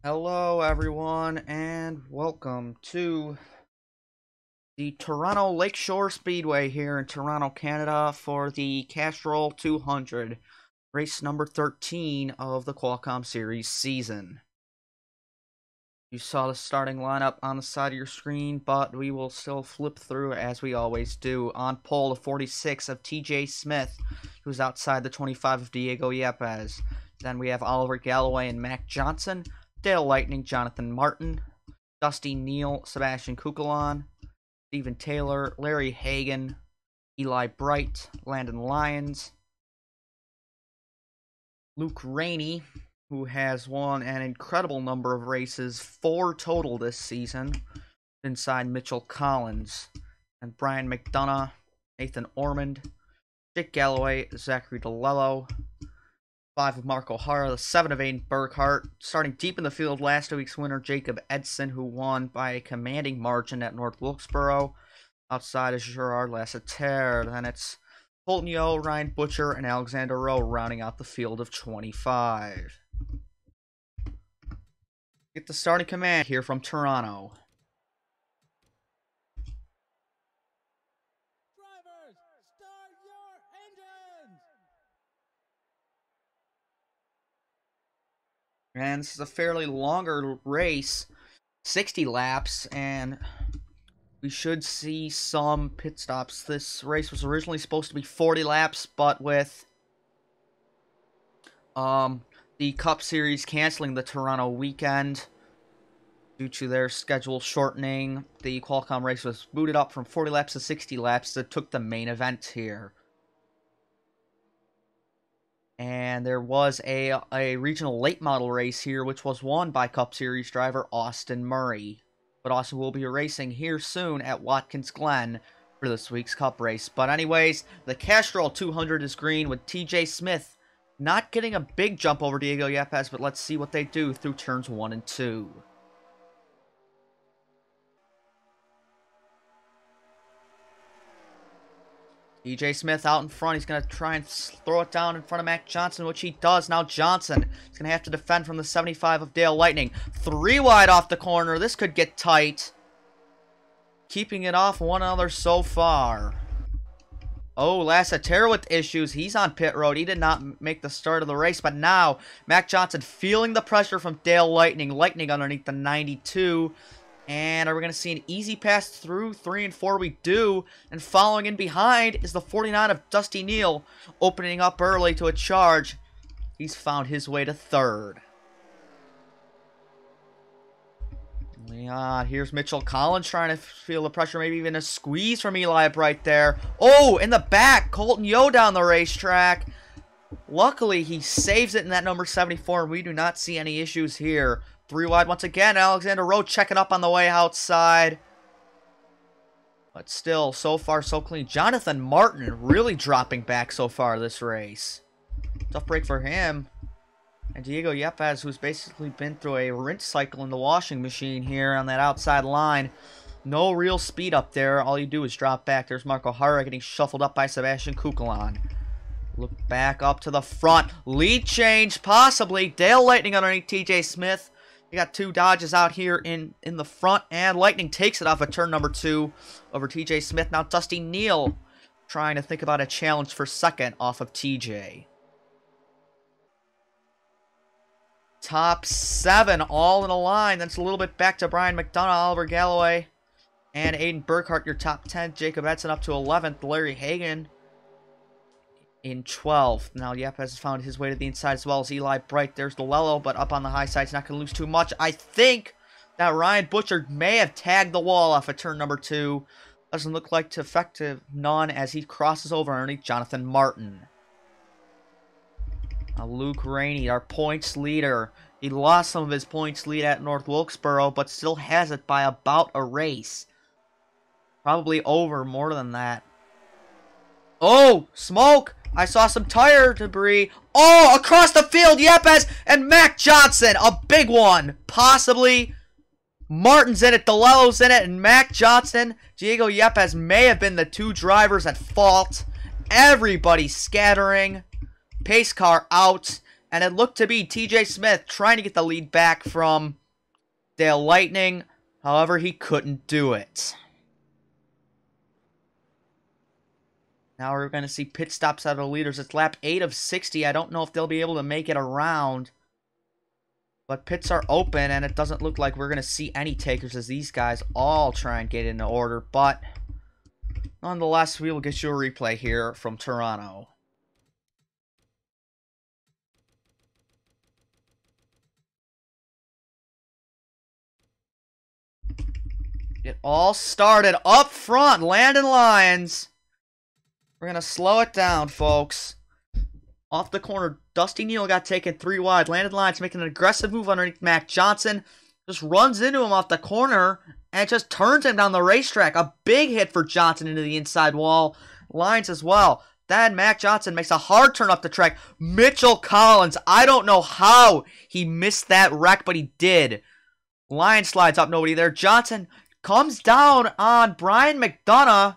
Hello, everyone, and welcome to the Toronto Lakeshore Speedway here in Toronto, Canada for the Castrol 200, race number 13 of the Qualcomm Series season. You saw the starting lineup on the side of your screen, but we will still flip through as we always do. On pole, the 46 of TJ Smith, who's outside the 25 of Diego Yepes. Then we have Oliver Galloway and Mac Johnson, Dale Lightning, Jonathan Martin, Dusty Neal, Sebastian Kukulon, Stephen Taylor, Larry Hagan, Eli Bright, Landon Lyons, Luke Rainey, who has won an incredible number of races, 4 total this season, inside Mitchell Collins, and Brian McDonough, Nathan Ormond, Jake Galloway, Zachary DeLello, 5 of Mark O'Hara, the 7 of Aiden Burkhart. Starting deep in the field, last week's winner, Jacob Edson, who won by a commanding margin at North Wilkesboro. Outside is Gerard Lasseter. Then it's Colton Yo, Ryan Butcher, and Alexander Rowe rounding out the field of 25. Get the starting command here from Toronto. Drivers, start your engines! And this is a fairly longer race, 60 laps, and we should see some pit stops. This race was originally supposed to be 40 laps, but with the Cup Series canceling the Toronto weekend due to their schedule shortening, the Qualcomm race was booted up from 40 laps to 60 laps that took the main event here. And there was a regional late model race here, which was won by Cup Series driver Austin Murray. But Austin will be racing here soon at Watkins Glen for this week's Cup race. But anyways, the Castrol 200 is green with TJ Smith not getting a big jump over Diego Yepes, but let's see what they do through turns 1 and 2. TJ Smith out in front. He's going to try and throw it down in front of Mac Johnson, which he does. Now Johnson is going to have to defend from the 75 of Dale Lightning. 3 wide off the corner. This could get tight. Keeping it off one another so far. Oh, Lasseter with issues. He's on pit road. He did not make the start of the race, but now Mac Johnson feeling the pressure from Dale Lightning. Lightning underneath the 92. And are we going to see an easy pass through 3 and 4? We do. And following in behind is the 49 of Dusty Neal, opening up early to a charge. He's found his way to 3rd. Yeah, here's Mitchell Collins trying to feel the pressure, maybe even a squeeze from Eli Bright there. Oh, in the back, Colton Yo down the racetrack. Luckily, he saves it in that number 74, and we do not see any issues here. 3 wide once again. Alexander Rowe checking up on the way outside. But still, so far, so clean. Jonathan Martin really dropping back so far this race. Tough break for him. And Diego Yepes, who's basically been through a rinse cycle in the washing machine here on that outside line. No real speed up there. All you do is drop back. There's Mark O'Hara getting shuffled up by Sebastian Kukulon. Look back up to the front. Lead change, possibly. Dale Lightning underneath TJ Smith. You got 2 Dodges out here in the front, and Lightning takes it off at turn number 2 over TJ Smith. Now Dusty Neal trying to think about a challenge for 2nd off of TJ. Top 7 all in a line. That's a little bit back to Brian McDonough, Oliver Galloway, and Aiden Burkhart, your top 10. Jacob Edson up to 11th. Larry Hagan in 12th. Now Yepes has found his way to the inside as well as Eli Bright. There's DeLello, but up on the high side. He's not going to lose too much. I think that Ryan Butcher may have tagged the wall off at turn number 2. Doesn't look like to effective none as he crosses over underneath Jonathan Martin. Now Luke Rainey, our points leader. He lost some of his points lead at North Wilkesboro, but still has it by about a race. Probably over more than that. Oh, smoke! I saw some tire debris. Oh, across the field, Yepes and Mac Johnson. A big one. Possibly. Martin's in it, DeLello's in it, and Mac Johnson. Diego Yepes may have been the 2 drivers at fault. Everybody scattering. Pace car out. And it looked to be TJ Smith trying to get the lead back from Dale Lightning. However, he couldn't do it. Now we're going to see pit stops out of the leaders. It's lap 8 of 60. I don't know if they'll be able to make it around. But pits are open, and it doesn't look like we're going to see any takers as these guys all try and get into order. But nonetheless, we will get you a replay here from Toronto. It all started up front. Landon Lyons. We're going to slow it down, folks. Off the corner, Dusty Neal got taken 3 wide. Landon Lyons making an aggressive move underneath Mac Johnson. Just runs into him off the corner and just turns him down the racetrack. A big hit for Johnson into the inside wall. Lyons as well. Then Mac Johnson makes a hard turn up the track. Mitchell Collins, I don't know how he missed that wreck, but he did. Lyons slides up, nobody there. Johnson comes down on Brian McDonough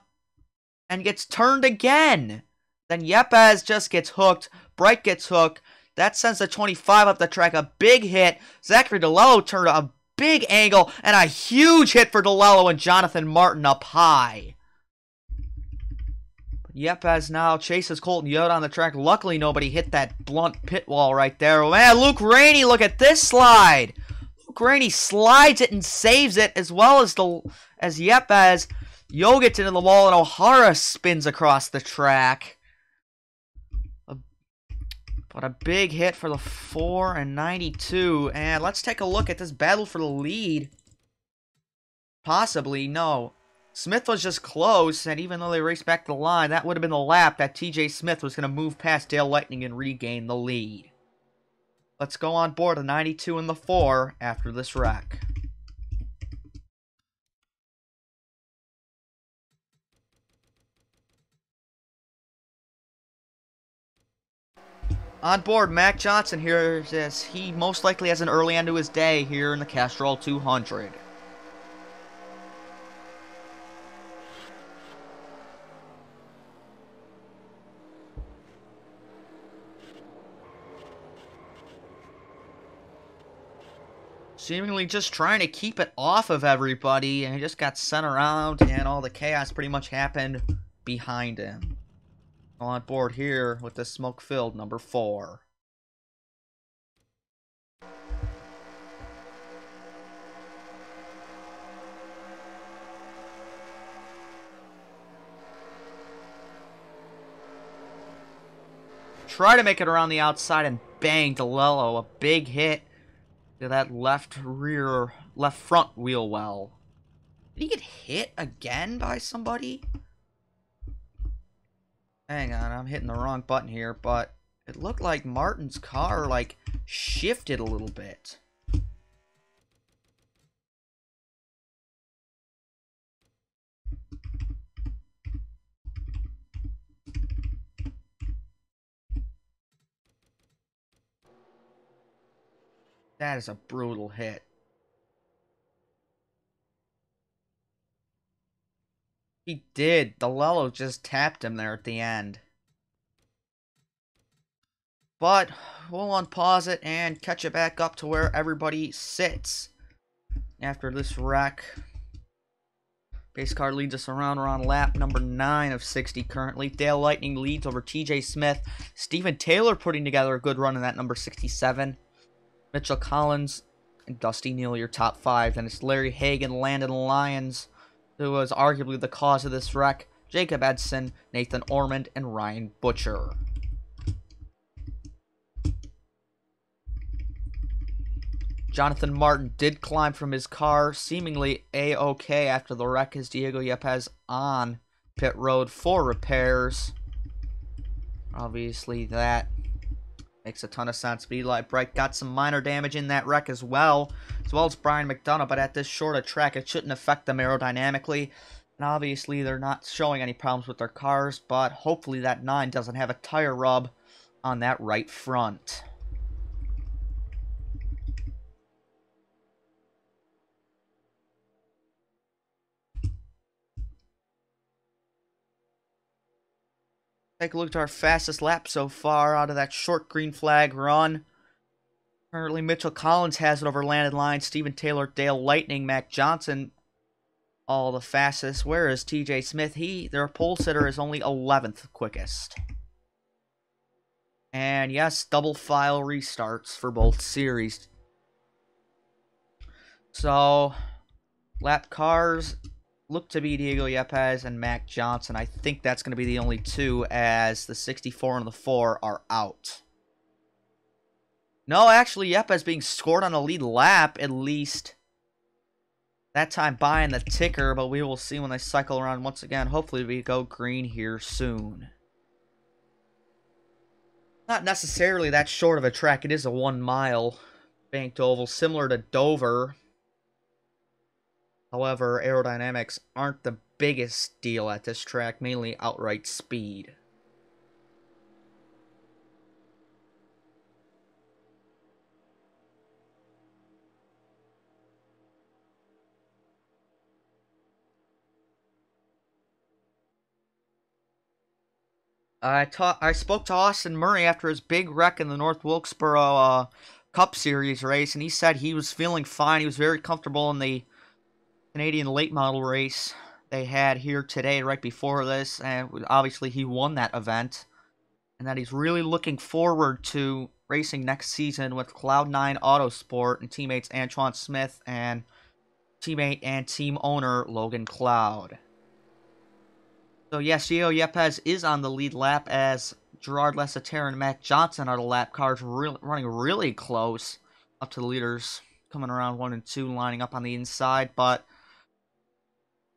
and gets turned again. Then Yepes just gets hooked. Bright gets hooked. That sends the 25 up the track. A big hit. Zachary DeLello turned a big angle. And a huge hit for DeLello and Jonathan Martin up high. But Yepes now chases Colton Yoda on the track. Luckily, nobody hit that blunt pit wall right there. Oh, man, Luke Rainey, look at this slide. Luke Rainey slides it and saves it, as well as Yepes. Yo gets into the wall, and O'Hara spins across the track. But a big hit for the 4 and 92. And let's take a look at this battle for the lead. Possibly, no. Smith was just close, and even though they raced back the line, that would have been the lap that TJ Smith was going to move past Dale Lightning and regain the lead. Let's go on board the 92 and the 4 after this wreck. On board, Mac Johnson here, as he most likely has an early end to his day here in the Castrol 200. Seemingly just trying to keep it off of everybody, and he just got sent around, and all the chaos pretty much happened behind him. On board here with the smoke-filled number 4. Try to make it around the outside and bang DeLello. A big hit to that left front wheel well. Did he get hit again by somebody? Hang on, I'm hitting the wrong button here, but it looked like Martin's car, like, shifted a little bit. That is a brutal hit. He did. DeLello just tapped him there at the end. But we'll unpause it and catch it back up to where everybody sits after this wreck. Pace car leads us around. We're on lap number 9 of 60 currently. Dale Lightning leads over TJ Smith. Stephen Taylor putting together a good run in that number 67. Mitchell Collins and Dusty Neal, your top 5. Then it's Larry Hagan, Landon Lyons, who was arguably the cause of this wreck, Jacob Edson, Nathan Ormond, and Ryan Butcher. Jonathan Martin did climb from his car, seemingly A-OK after the wreck, as Diego Yepes on pit road for repairs. Obviously, that makes a ton of sense. But Eli Bright got some minor damage in that wreck as well as Brian McDonough. But at this short a track, it shouldn't affect them aerodynamically. And obviously, they're not showing any problems with their cars. But hopefully that 9 doesn't have a tire rub on that right front. Take a look at our fastest lap so far out of that short green flag run. Currently, Mitchell Collins has it over Landon Lyons, Steven Taylor, Dale Lightning, Mac Johnson, all the fastest. Whereas TJ Smith, their pole sitter, is only 11th quickest. And yes, double file restarts for both series. So, lap cars look to be Diego Yepes and Mac Johnson. I think that's going to be the only two, as the 64 and the 4 are out. No, actually, Yepes being scored on a lead lap, at least that time buying the ticker, but we will see when they cycle around once again. Hopefully we go green here soon. Not necessarily that short of a track. It is a 1 mile banked oval, similar to Dover. However, aerodynamics aren't the biggest deal at this track, mainly outright speed. I spoke to Austin Murray after his big wreck in the North Wilkesboro Cup Series race, and he said he was feeling fine. He was very comfortable in the Canadian late model race they had here today, right before this, and obviously he won that event, and that he's really looking forward to racing next season with Cloud9 Autosport and teammates Antoine Smith and teammate and team owner Logan Cloud. So yes, Gio Yepes is on the lead lap, as Gerard Lessater and Matt Johnson are the lap cars, running really close up to the leaders, coming around 1 and 2, lining up on the inside. But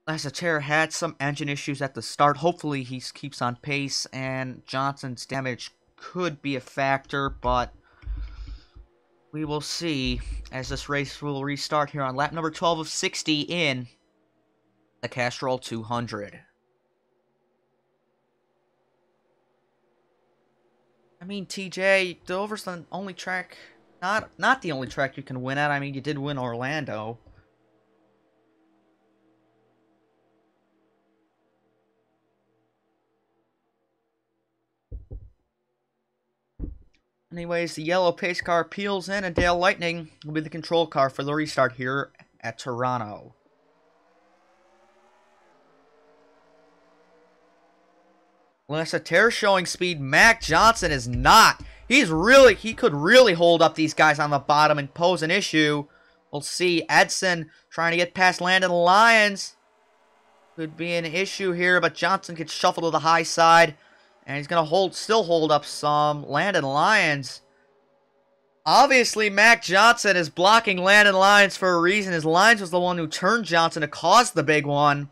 Lessater had some engine issues at the start. Hopefully he keeps on pace, and Johnson's damage could be a factor, but we will see as this race will restart here on lap number 12 of 60 in the Castrol 200. I mean, TJ, Dover's the only track, not the only track you can win at. I mean, you did win Orlando. Anyways, the yellow pace car peels in, and Dale Lightning will be the control car for the restart here at Toronto. Lessater showing speed. Mac Johnson is not. He could really hold up these guys on the bottom and pose an issue. We'll see. Edson trying to get past Landon Lyons. Could be an issue here, but Johnson gets shuffled to the high side, and he's going to still hold up some. Landon Lyons. Obviously, Mac Johnson is blocking Landon Lyons for a reason, as Lyons was the one who turned Johnson to cause the big one.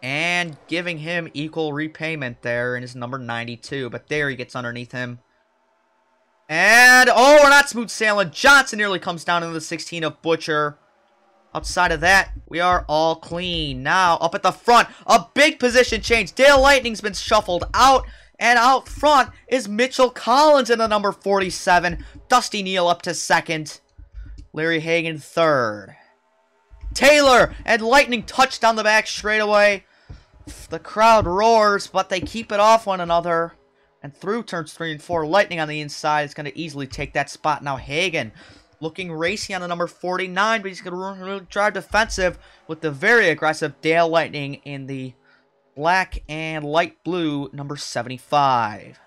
And giving him equal repayment there in his number 92. But there he gets underneath him. And, oh, we're not smooth sailing. Johnson nearly comes down into the 16 of Butcher. Outside of that, we are all clean. Now, up at the front, a big position change. Dale Lightning's been shuffled out. And out front is Mitchell Collins in the number 47. Dusty Neal up to second. Larry Hagan third. Taylor and Lightning touch down the back straightaway. The crowd roars, but they keep it off one another. And through turns 3 and 4, Lightning on the inside is going to easily take that spot. Now Hagan looking racy on the number 49, but he's going to really drive defensive with the very aggressive Dale Lightning in the black and light blue number 75.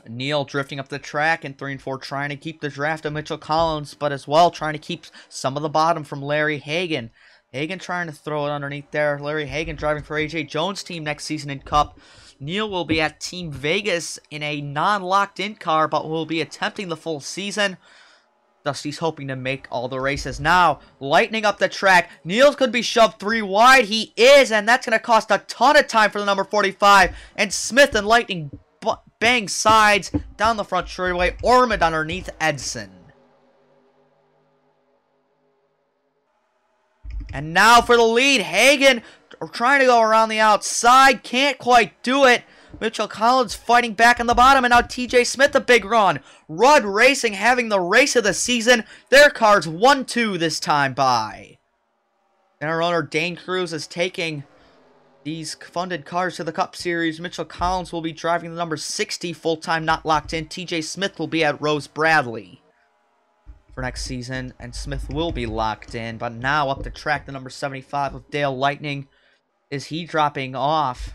Neal drifting up the track in 3 and 4, trying to keep the draft of Mitchell Collins, but as well trying to keep some of the bottom from Larry Hagan. Hagan trying to throw it underneath there. Larry Hagan driving for AJ Jones' team next season in Cup. Neal will be at Team Vegas in a non-locked-in car, but will be attempting the full season. Dusty's hoping to make all the races. Now, Lightning up the track. Neal's could be shoved 3 wide. He is, and that's going to cost a ton of time for the number 45. And Smith and Lightning bang sides down the front straightaway. Ormond underneath Edson. And now for the lead. Hagan trying to go around the outside. Can't quite do it. Mitchell Collins fighting back on the bottom. And now TJ Smith a big run. Rudd Racing having the race of the season. Their car's 1-2 this time by. And our owner Dane Cruz is taking these funded cars to the Cup Series. Mitchell Collins will be driving the number 60 full-time, not locked in. TJ Smith will be at Rose Bradley for next season, and Smith will be locked in. But now up the track, the number 75 of Dale Lightning. Is he dropping off?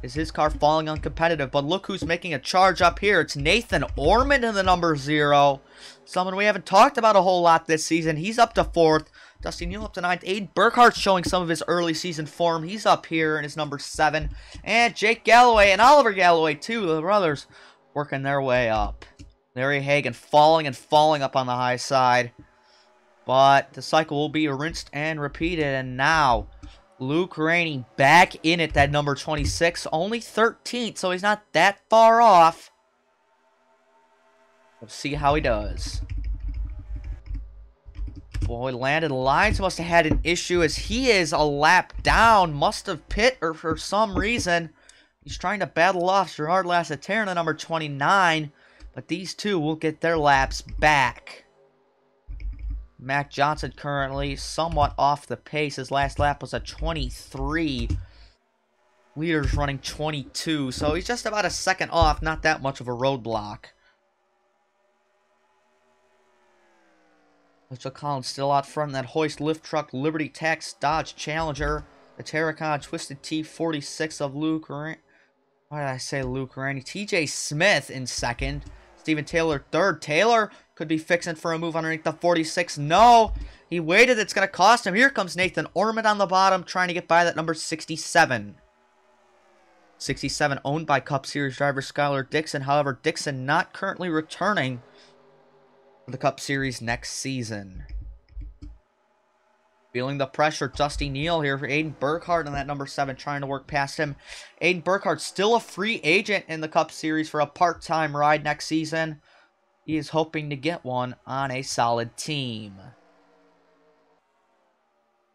Is his car falling uncompetitive? But look who's making a charge up here. It's Nathan Ormond in the number 0. Someone we haven't talked about a whole lot this season. He's up to 4th. Dusty Neal up to 9th. Aiden Burkhart's showing some of his early season form. He's up here in his number 7. And Jake Galloway and Oliver Galloway, too. The brothers working their way up. Larry Hagan falling and falling up on the high side. But the cycle will be rinsed and repeated. And now Luke Rainey back in at that number 26. Only 13th, so he's not that far off. Let's see how he does. Boy, Landon Lyons must have had an issue as he is a lap down. Must have pit or for some reason. He's trying to battle off Gerard Lasseter in the number 29. But these two will get their laps back. Mac Johnson currently somewhat off the pace. His last lap was a 23. Leader's running 22. So he's just about a second off. Not that much of a roadblock. Mitchell Collins still out front in that hoist lift truck Liberty Tax Dodge Challenger. The Terracon Twisted T46 of Luke Rainey. Why did I say Luke Rainey? TJ Smith in second. Steven Taylor third. Taylor could be fixing for a move underneath the 46. No, he waited. It's going to cost him. Here comes Nathan Ormond on the bottom trying to get by that number 67. 67 owned by Cup Series driver Skylar Dixon. However, Dixon not currently returning for the Cup Series next season. Feeling the pressure, Dusty Neal here for Aiden Burkhardt on that number 7, trying to work past him. Aiden Burkhardt still a free agent in the Cup Series for a part-time ride next season. He is hoping to get one on a solid team.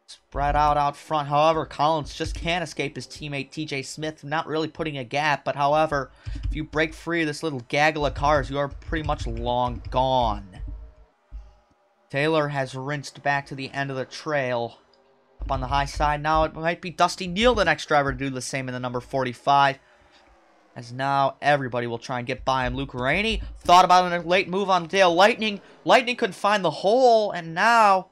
Spread out front. However, Collins just can't escape his teammate TJ Smith. Not really putting a gap, but however, if you break free of this little gaggle of cars, you are pretty much long gone. Taylor has rinsed back to the end of the trail. Up on the high side now, it might be Dusty Neal, the next driver, to do the same in the number 45. As now, everybody will try and get by him. Luke Rainey thought about a late move on Dale Lightning. Lightning couldn't find the hole, and now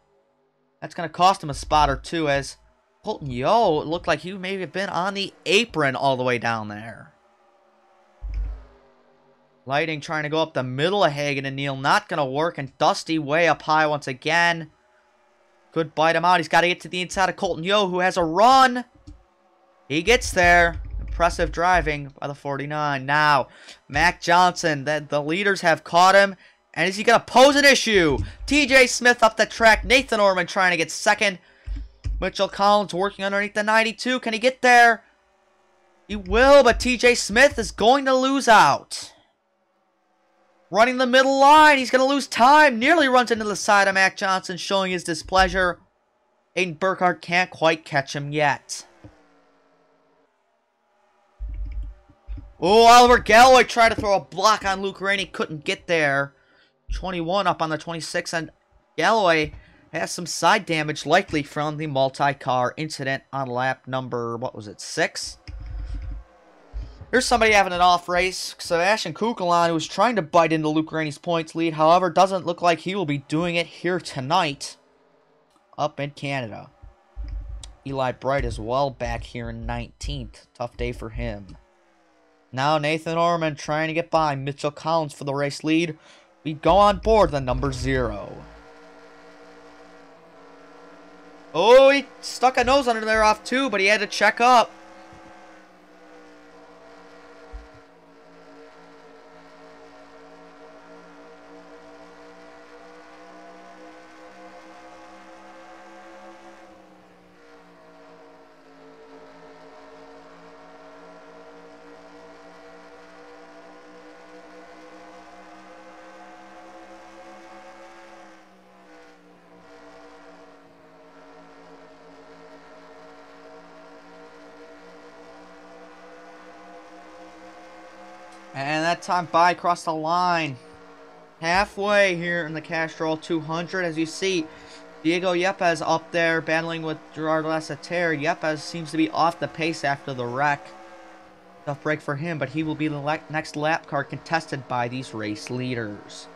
that's going to cost him a spot or two, as Colton Yo, it looked like he may have been on the apron all the way down there. Lightning trying to go up the middle of Hagan and Neal. Not going to work. And Dusty way up high once again. Could bite him out. He's got to get to the inside of Colton Yo, who has a run. He gets there. Impressive driving by the 49. Now, Mac Johnson. The leaders have caught him. And is he going to pose an issue? TJ Smith up the track. Nathan Ormond trying to get second. Mitchell Collins working underneath the 92. Can he get there? He will, but TJ Smith is going to lose out. Running the middle line. He's going to lose time. Nearly runs into the side of Mac Johnson, showing his displeasure. Aiden Burkhardt can't quite catch him yet. Oh, Oliver Galloway tried to throw a block on Luke Rainey. Couldn't get there. 21 up on the 26. And Galloway has some side damage, likely from the multi-car incident on lap number, what was it, 6? Here's somebody having an off race. Sebastian Kukulon, who was trying to bite into Luke Rainey's points lead. However, doesn't look like he will be doing it here tonight up in Canada. Eli Bright as well back here in 19th. Tough day for him. Now Nathan Ormond trying to get by Mitchell Collins for the race lead. We go on board the number 0. Oh, he stuck a nose under there off too, but he had to check up. And that time by across the line. Halfway here in the Castrol 200. As you see, Diego Yepes up there battling with Gerard Lasseter. Yepes seems to be off the pace after the wreck. Tough break for him, but he will be the next lap car contested by these race leaders.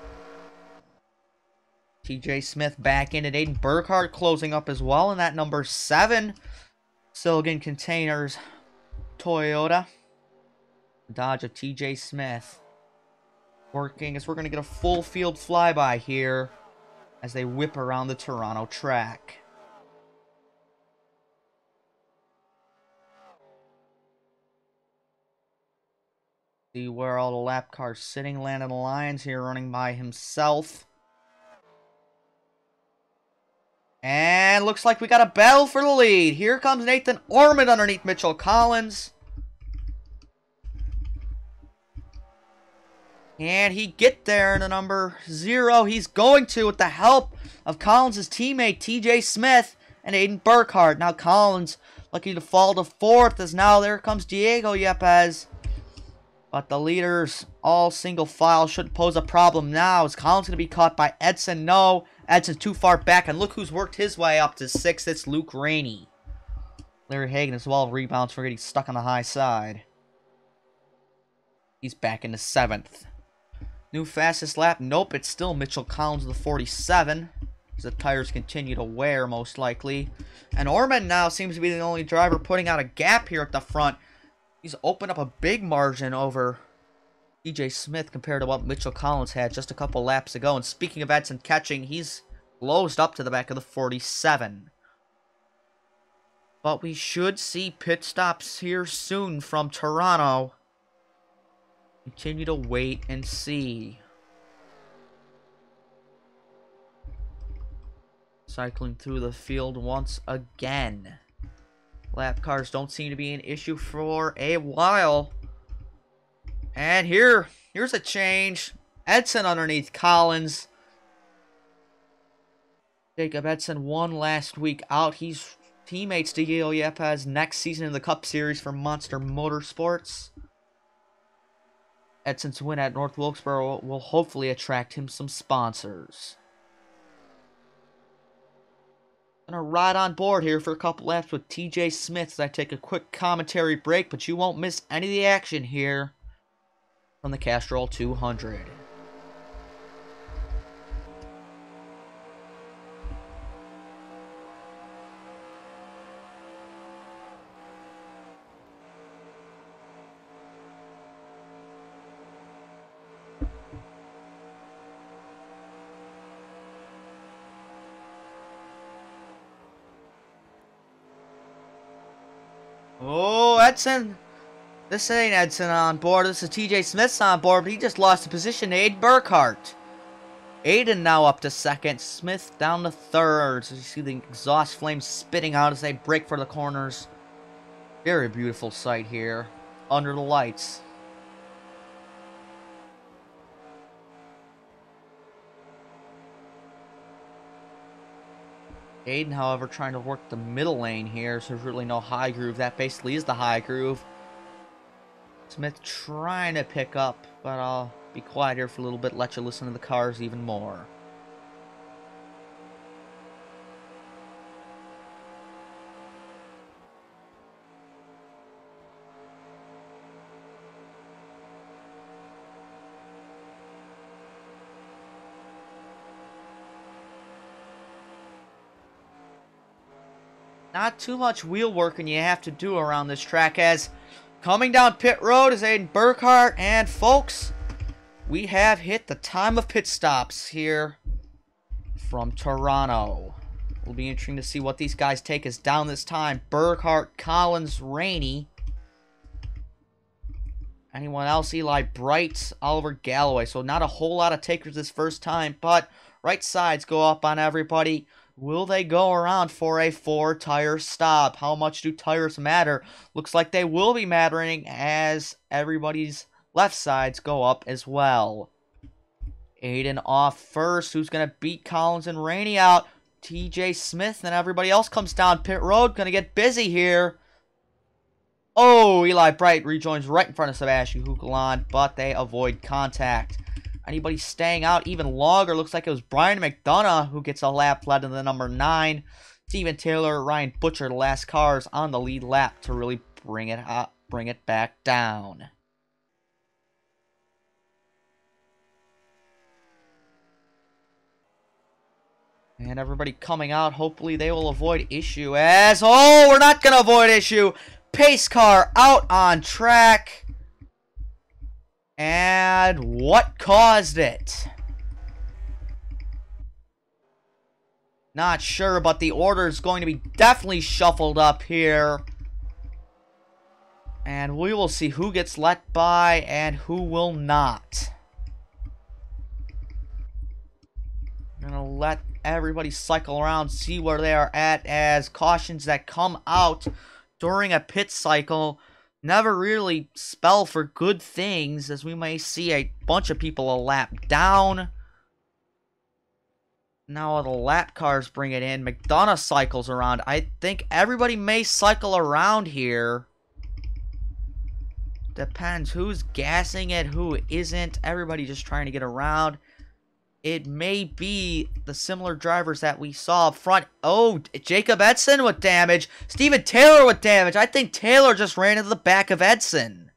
TJ Smith back in at Aiden Burkhardt closing up as well in that number 7 Silgan Containers Toyota. Dodge of TJ Smith working as we're going to get a full field flyby here as they whip around the Toronto track. See where all the lap cars sitting. Landon Lyons here running by himself. And looks like we got a battle for the lead. Here comes Nathan Ormond underneath Mitchell Collins. And he get there in the number 0. He's going to with the help of Collins' teammate TJ Smith and Aiden Burkhardt. Now Collins lucky to fall to 4th as now there comes Diego Yepes. But the leaders all single file shouldn't pose a problem now. Is Collins going to be caught by Edson? No. Edson's too far back. And look who's worked his way up to 6th. It's Luke Rainey. Larry Hagan as well rebounds for getting stuck on the high side. He's back into 7th. New fastest lap? Nope, it's still Mitchell Collins with the 47. As the tires continue to wear, most likely. And Ormond now seems to be the only driver putting out a gap here at the front. He's opened up a big margin over TJ Smith compared to what Mitchell Collins had just a couple laps ago. And speaking of Edson catching, he's closed up to the back of the 47. But we should see pit stops here soon from Toronto. Continue to wait and see. Cycling through the field once again. Lap cars don't seem to be an issue for a while. And here's a change. Edson underneath Collins. Jacob Edson won last week out. He's teammates Diego Yepes next season in the Cup Series for Monster Motorsports. Edson's win at North Wilkesboro will hopefully attract him some sponsors. Gonna ride on board here for a couple laps with TJ Smith as I take a quick commentary break, but you won't miss any of the action here from the Castrol 200. Oh, Edson. This ain't Edson on board. This is TJ Smith's on board, but he just lost the position to Aiden Burkhardt. Aiden now up to 2nd. Smith down to 3rd. So you see the exhaust flames spitting out as they break for the corners. Very beautiful sight here under the lights. Aiden, however, trying to work the middle lane here, so there's really no high groove. That basically is the high groove. Smith trying to pick up, but I'll be quiet here for a little bit, let you listen to the cars even more. Not too much wheel working you have to do around this track, as coming down pit road is Aiden Burkhardt, and folks, we have hit the time of pit stops here from Toronto. It'll be interesting to see what these guys take us down this time. Burkhardt, Collins, Rainey. Anyone else? Eli Bright, Oliver Galloway. So not a whole lot of takers this first time, but right sides go up on everybody. Will they go around for a 4-tire stop? How much do tires matter? Looks like they will be mattering as everybody's left sides go up as well. Aiden off first. Who's going to beat Collins and Rainey out? TJ Smith and everybody else comes down pit road. Going to get busy here. Oh, Eli Bright rejoins right in front of Sebastian Huckelon, but they avoid contact. Anybody staying out even longer? Looks like it was Brian McDonough who gets a lap led in the number 9. Steven Taylor, Ryan Butcher, the last cars on the lead lap to really bring it up, bring it back down. And everybody coming out, hopefully they will avoid issue as... Oh, we're not going to avoid issue. Pace car out on track. And what caused it? Not sure, but the order is going to be definitely shuffled up here. And we will see who gets let by and who will not. I'm going to let everybody cycle around, see where they are at, as cautions that come out during a pit cycle never really spell for good things, as we may see a bunch of people a lap down. Now the lap cars bring it in. McDonough cycles around. I think everybody may cycle around here. Depends who's gassing it, who isn't. Everybody just trying to get around. It may be the similar drivers that we saw up front. Oh, Jacob Edson with damage. Steven Taylor with damage. I think Taylor just ran into the back of Edson.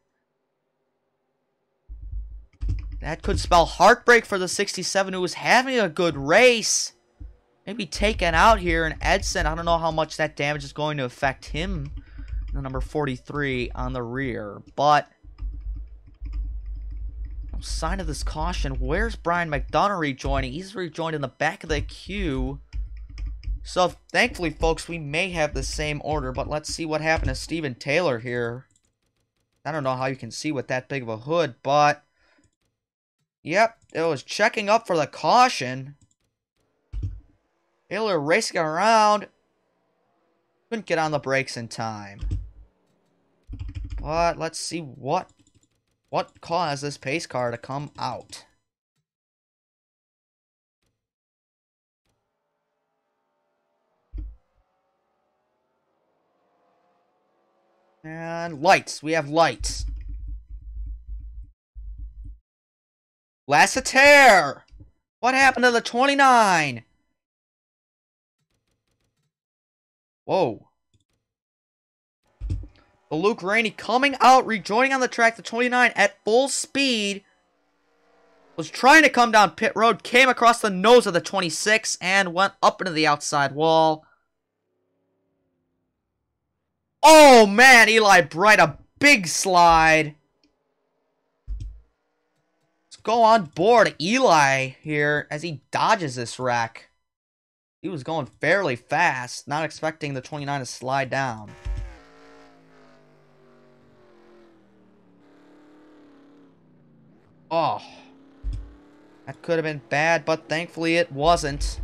That could spell heartbreak for the 67 who was having a good race. Maybe taken out here. And Edson, I don't know how much that damage is going to affect him. The number 43 on the rear. But... sign of this caution. Where's Brian McDonough rejoining? He's rejoined in the back of the queue. So, thankfully, folks, we may have the same order, but let's see what happened to Steven Taylor here. I don't know how you can see with that big of a hood, but... Yep, it was checking up for the caution. Taylor racing around. Couldn't get on the brakes in time. But, let's see what caused this pace car to come out? And lights. We have lights. Lassiter! What happened to the 29? Whoa. The Luke Rainey coming out, rejoining on the track, the 29 at full speed. Was trying to come down pit road, came across the nose of the 26, and went up into the outside wall. Oh man, Eli Bright, a big slide. Let's go on board Eli here as he dodges this wreck. He was going fairly fast, not expecting the 29 to slide down. Oh, that could have been bad, but thankfully it wasn't.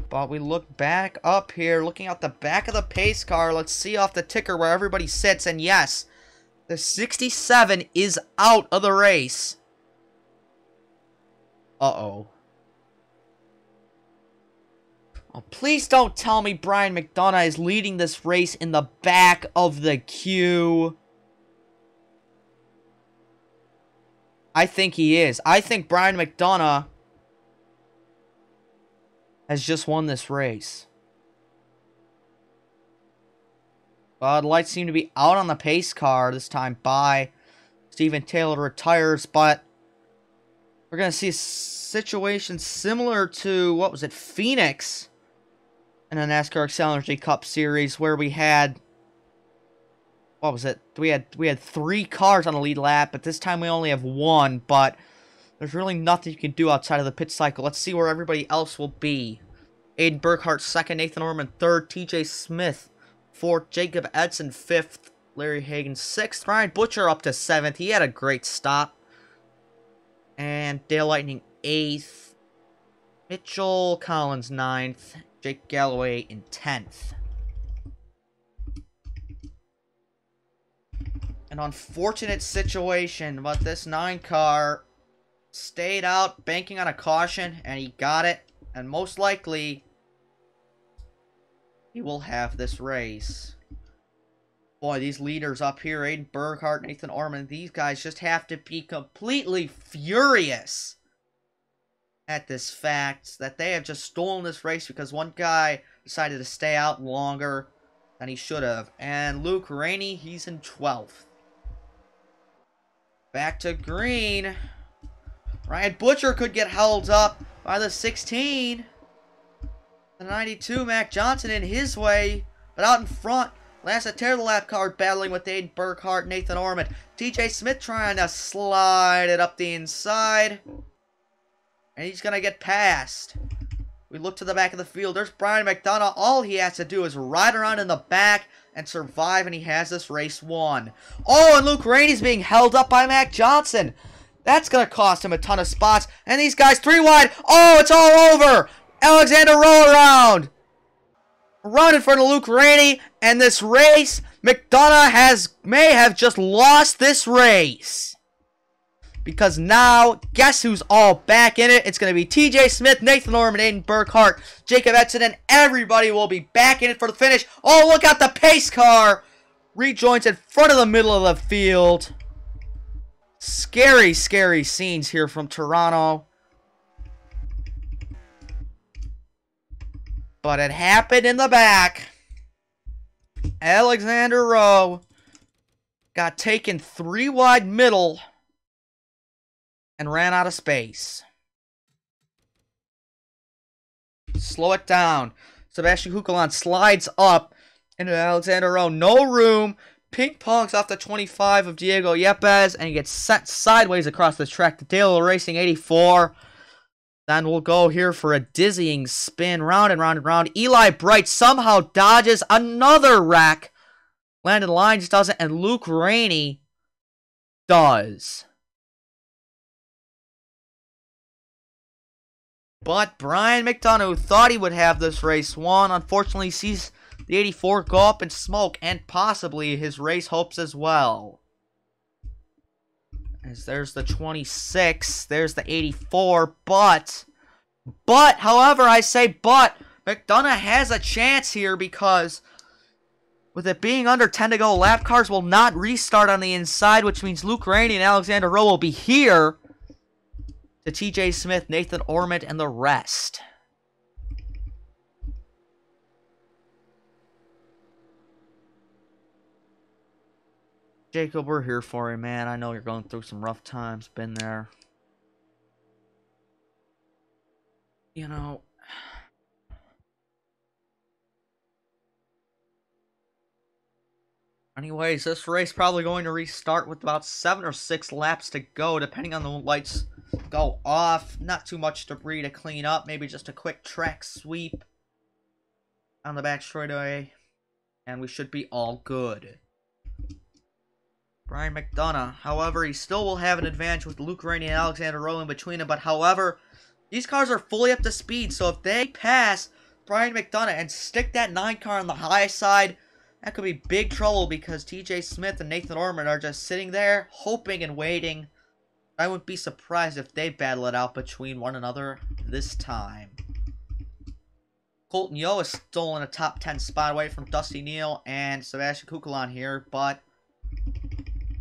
But we look back up here, looking out the back of the pace car. Let's see off the ticker where everybody sits. And yes, the 67 is out of the race. Uh-oh. Oh, please don't tell me Brian McDonough is leading this race in the back of the queue. I think he is. I think Brian McDonough has just won this race. The lights seem to be out on the pace car this time by Steven Taylor retires, but we're going to see a situation similar to, what was it, Phoenix in the NASCAR Xcel Cup Series, where we had, what was it? We had 3 cars on the lead lap, but this time we only have 1, but there's really nothing you can do outside of the pit cycle. Let's see where everybody else will be. Aiden Burkhart, 2nd. Nathan Orman, 3rd. TJ Smith, 4th. Jacob Edson, 5th. Larry Hagan, 6th. Ryan Butcher up to 7th. He had a great stop. And Dale Lightning, 8th. Mitchell Collins, 9th. Jake Galloway in 10th. An unfortunate situation, but this 9 car stayed out, banking on a caution, and he got it. And most likely, he will have this race. Boy, these leaders up here, Aiden Burkhart, Nathan Orman, these guys just have to be completely furious at this fact that they have just stolen this race because one guy decided to stay out longer than he should have. And Luke Rainey, he's in 12th. Back to green. Ryan Butcher could get held up by the 16. The 92, Mac Johnson in his way. But out in front, Lance tear the lap card battling with Aiden Burkhart, Nathan Orman. TJ Smith trying to slide it up the inside. And he's going to get past. We look to the back of the field. There's Brian McDonough. All he has to do is ride around in the back and survive, and he has this race won. Oh, and Luke Rainey's being held up by Mac Johnson. That's going to cost him a ton of spots. And these guys 3 wide. Oh, it's all over. Alexander roll around. Run in front of Luke Rainey. And this race, McDonough may have just lost this race. Because now, guess who's all back in it? It's going to be TJ Smith, Nathan Orman, Aiden Burkhart, Jacob Edson, and everybody will be back in it for the finish. Oh, look out, the pace car rejoins in front of the middle of the field. Scary, scary scenes here from Toronto. But it happened in the back. Alexander Rowe got taken 3 wide middle and ran out of space. Slow it down. Sebastian Kukulon slides up into Alexander Rowe. No room. Ping pongs off the 25 of Diego Yepes, and he gets sent sideways across the track to Dale Racing 84. Then we'll go here for a dizzying spin, round and round and round. Eli Bright somehow dodges another wreck. Landon Lyons doesn't, and Luke Rainey does. But Brian McDonough, who thought he would have this race won, unfortunately sees the 84 go up in smoke, and possibly his race hopes as well. As there's the 26, there's the 84, but, however, I say but, McDonough has a chance here because with it being under 10 to go, lap cars will not restart on the inside, which means Luke Rainey and Alexander Rowe will be here to TJ Smith, Nathan Orman, and the rest. Jacob, we're here for you, man. I know you're going through some rough times. Been there. You know, anyways, this race probably going to restart with about 7 or 6 laps to go, depending on the lights go off. Not too much debris to clean up. Maybe just a quick track sweep on the back straightaway, and we should be all good. Brian McDonough, however, he still will have an advantage with Luke Rainey and Alexander Rowe in between him, but however, these cars are fully up to speed, so if they pass Brian McDonough and stick that 9 car on the high side, that could be big trouble because TJ Smith and Nathan Orman are just sitting there, hoping and waiting. I wouldn't be surprised if they battle it out between one another this time. Colton Yeo is stolen a top 10 spot away from Dusty Neal and Sebastian Kukulon here, but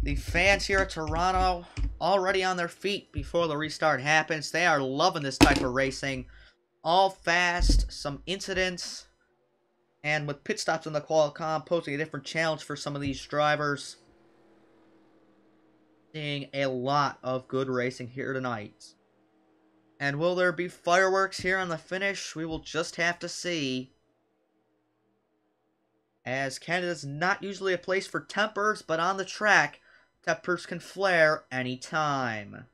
the fans here at Toronto already on their feet before the restart happens. They are loving this type of racing. All fast, some incidents, and with pit stops in the Qualcomm posing a different challenge for some of these drivers. Seeing a lot of good racing here tonight. And will there be fireworks here on the finish? We will just have to see. As Canada's not usually a place for tempers, but on the track, tempers can flare anytime.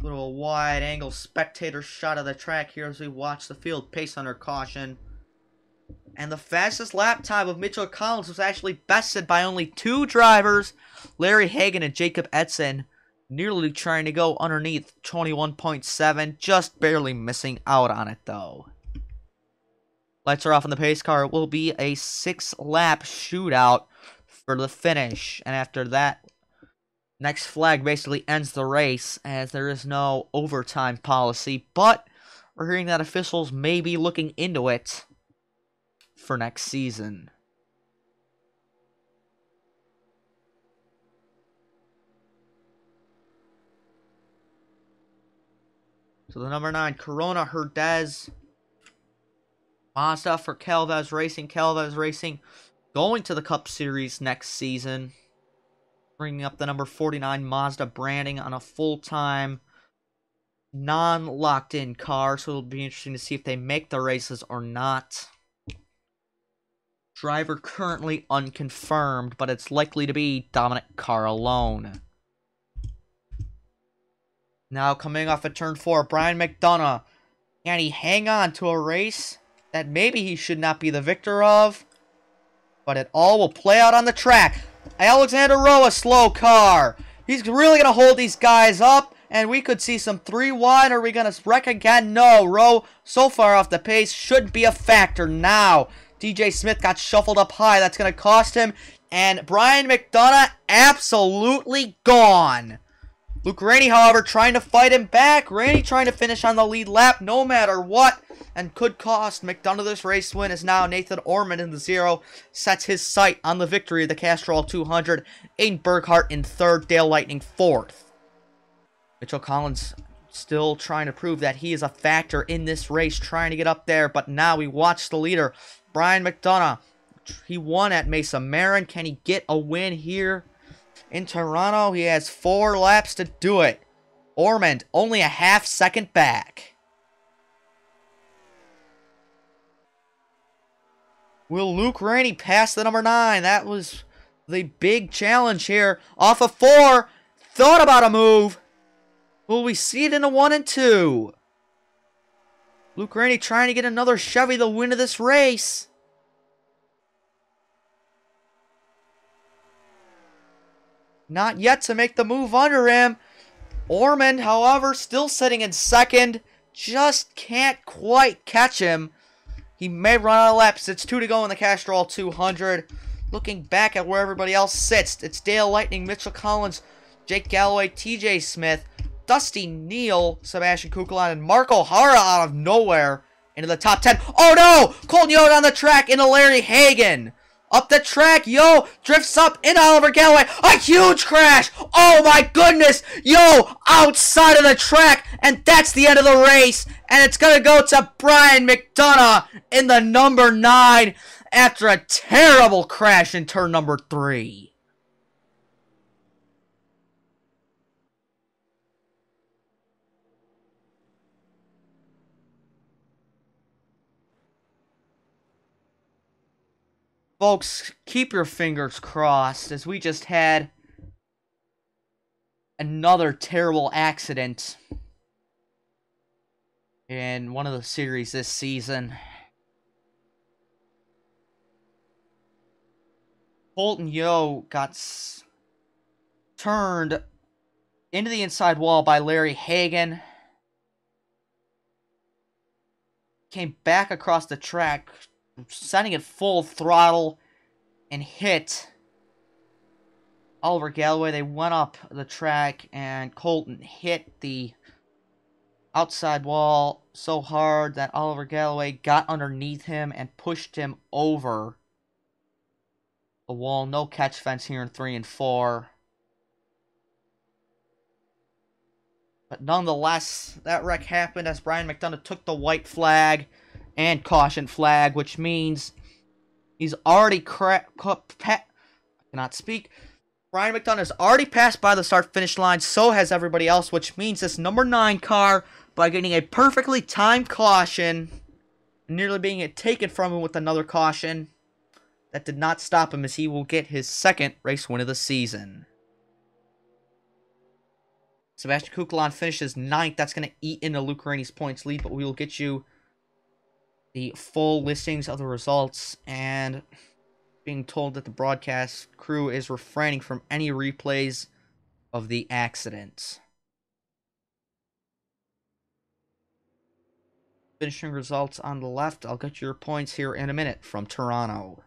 Little wide angle spectator shot of the track here as we watch the field pace under caution. And the fastest lap time of Mitchell Collins was actually bested by only 2 drivers, Larry Hagan and Jacob Edson, nearly trying to go underneath 21.7, just barely missing out on it though. Lights are off on the pace car. It will be a 6-lap shootout for the finish. And after that, next flag basically ends the race as there is no overtime policy. But we're hearing that officials may be looking into it for next season. So the number 9, Corona Herdez. Mazda for Calvez Racing. Calvez Racing going to the Cup Series next season. Bringing up the number 49 Mazda branding on a full-time, non-locked-in car. So it'll be interesting to see if they make the races or not. Driver currently unconfirmed, but it's likely to be Dominic Carlone. Now coming off of turn 4, Brian McDonough. Can he hang on to a race that maybe he should not be the victor of? But it all will play out on the track. Alexander Rowe, a slow car. He's really going to hold these guys up, and we could see some 3 wide. Are we going to wreck again? No, Rowe so far off the pace shouldn't be a factor now. DJ Smith got shuffled up high. That's going to cost him. And Brian McDonough absolutely gone. Luke Rainey, however, trying to fight him back. Rainey trying to finish on the lead lap no matter what. And could cost McDonough this race win, as now Nathan Ormond in the 0 sets his sight on the victory of the Castrol 200. Aiden Burkhart in 3rd, Dale Lightning 4th. Mitchell Collins still trying to prove that he is a factor in this race, trying to get up there. But now we watch the leader, Brian McDonough. He won at Mesa Marin. Can he get a win here in Toronto? He has 4 laps to do it. Ormond only a ½ second back. Will Luke Rainey pass the number 9? That was the big challenge here. Off of 4. Thought about a move. Will we see it in a 1 and 2? Luke Rainey trying to get another Chevy the win of this race. Not yet to make the move under him. Ormond, however, still sitting in 2nd. Just can't quite catch him. He may run out of laps. It's 2 to go in the Castrol 200. Looking back at where everybody else sits, it's Dale Lightning, Mitchell Collins, Jake Galloway, TJ Smith, Dusty Neal, Sebastian Kukulon, and Mark O'Hara out of nowhere into the top 10. Oh no! Colton Yoder on the track into Larry Hagan. Up the track, Yo drifts up into Oliver Galloway. A huge crash! Oh my goodness! Yo outside of the track, and that's the end of the race. And it's going to go to Brian McDonough in the number 9 after a terrible crash in turn number 3. Folks, keep your fingers crossed, as we just had another terrible accident in one of the series this season. Colton Yo got turned into the inside wall by Larry Hagan. Came back across the track, setting it full throttle, and hit Oliver Galloway. They went up the track, and Colton hit the outside wall so hard that Oliver Galloway got underneath him and pushed him over the wall. No catch fence here in 3 and 4. But nonetheless, that wreck happened as Brian McDonough took the white flag and caution flag, which means he's already I cannot speak. Brian McDonough has already passed by the start-finish line, so has everybody else, which means this number 9 car, by getting a perfectly timed caution, nearly being taken from him with another caution, that did not stop him, as he will get his 2nd race win of the season. Sebastian Kukulon finishes 9th. That's going to eat into Luke Rainey's points lead, but we will get you the full listings of the results, and being told that the broadcast crew is refraining from any replays of the accident. Finishing results on the left. I'll get your points here in a minute from Toronto.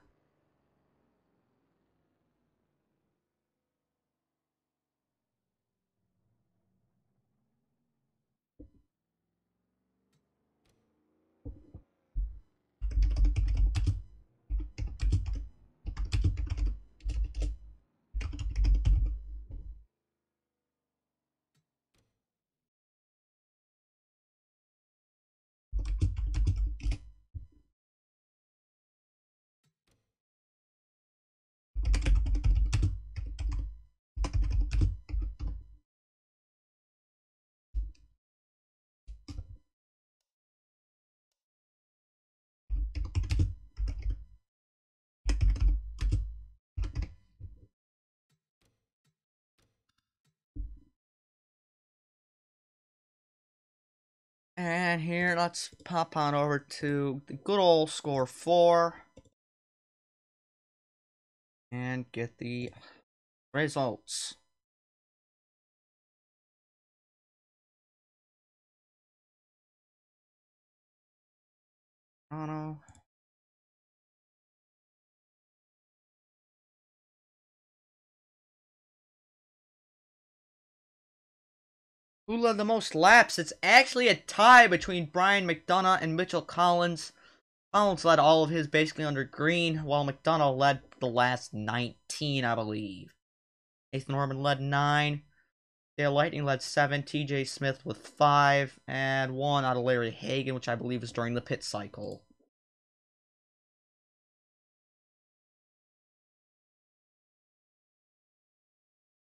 And here, let's pop on over to the good old score 4. And get the results. Oh no. Who led the most laps? It's actually a tie between Brian McDonough and Mitchell Collins. Collins led all of his basically under green, while McDonough led the last 19, I believe. Nathan Norman led 9. Dale Lightning led 7. TJ Smith with 5. And 1 out of Larry Hagan, which I believe was during the pit cycle.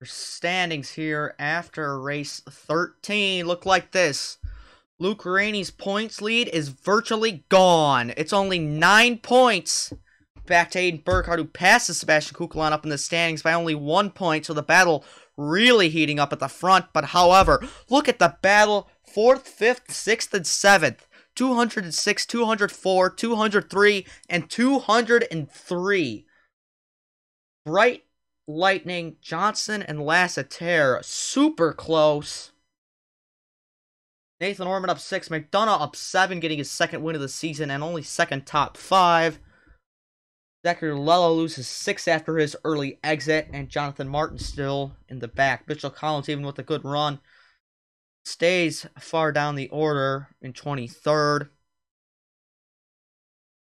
Standings here after race 13 look like this. Luke Rainey's points lead is virtually gone. It's only 9 points. Back to Aiden Burkhardt, who passes Sebastian Kukulon up in the standings by only 1 point, so the battle really heating up at the front. But however, look at the battle. 4th, 5th, 6th, and 7th. 206, 204, 203, and 203. Bright, Lightning, Johnson, and Lasseter super close. Nathan Orman up 6, McDonough up 7, getting his 2nd win of the season and only 2nd top 5. Zachary Lello loses 6 after his early exit, and Jonathan Martin still in the back. Mitchell Collins, even with a good run, stays far down the order in 23rd.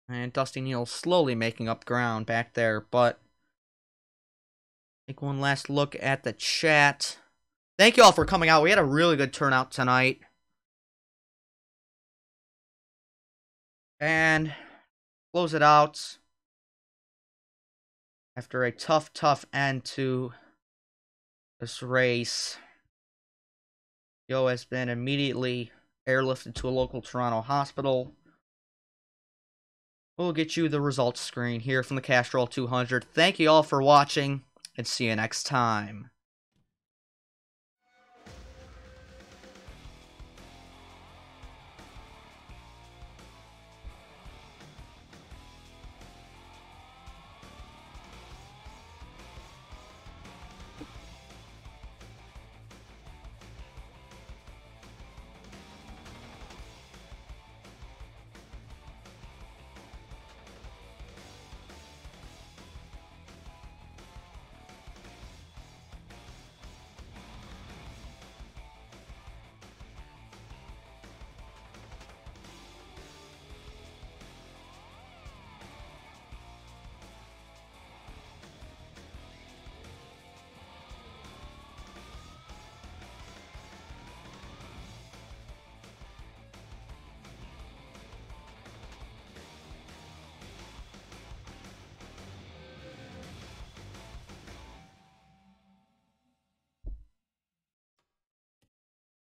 And Dusty Neal slowly making up ground back there, but take one last look at the chat. Thank you all for coming out. We had a really good turnout tonight. And close it out after a tough end to this race. Yo has been immediately airlifted to a local Toronto hospital. We'll get you the results screen here from the Castrol 200. Thank you all for watching, and see you next time.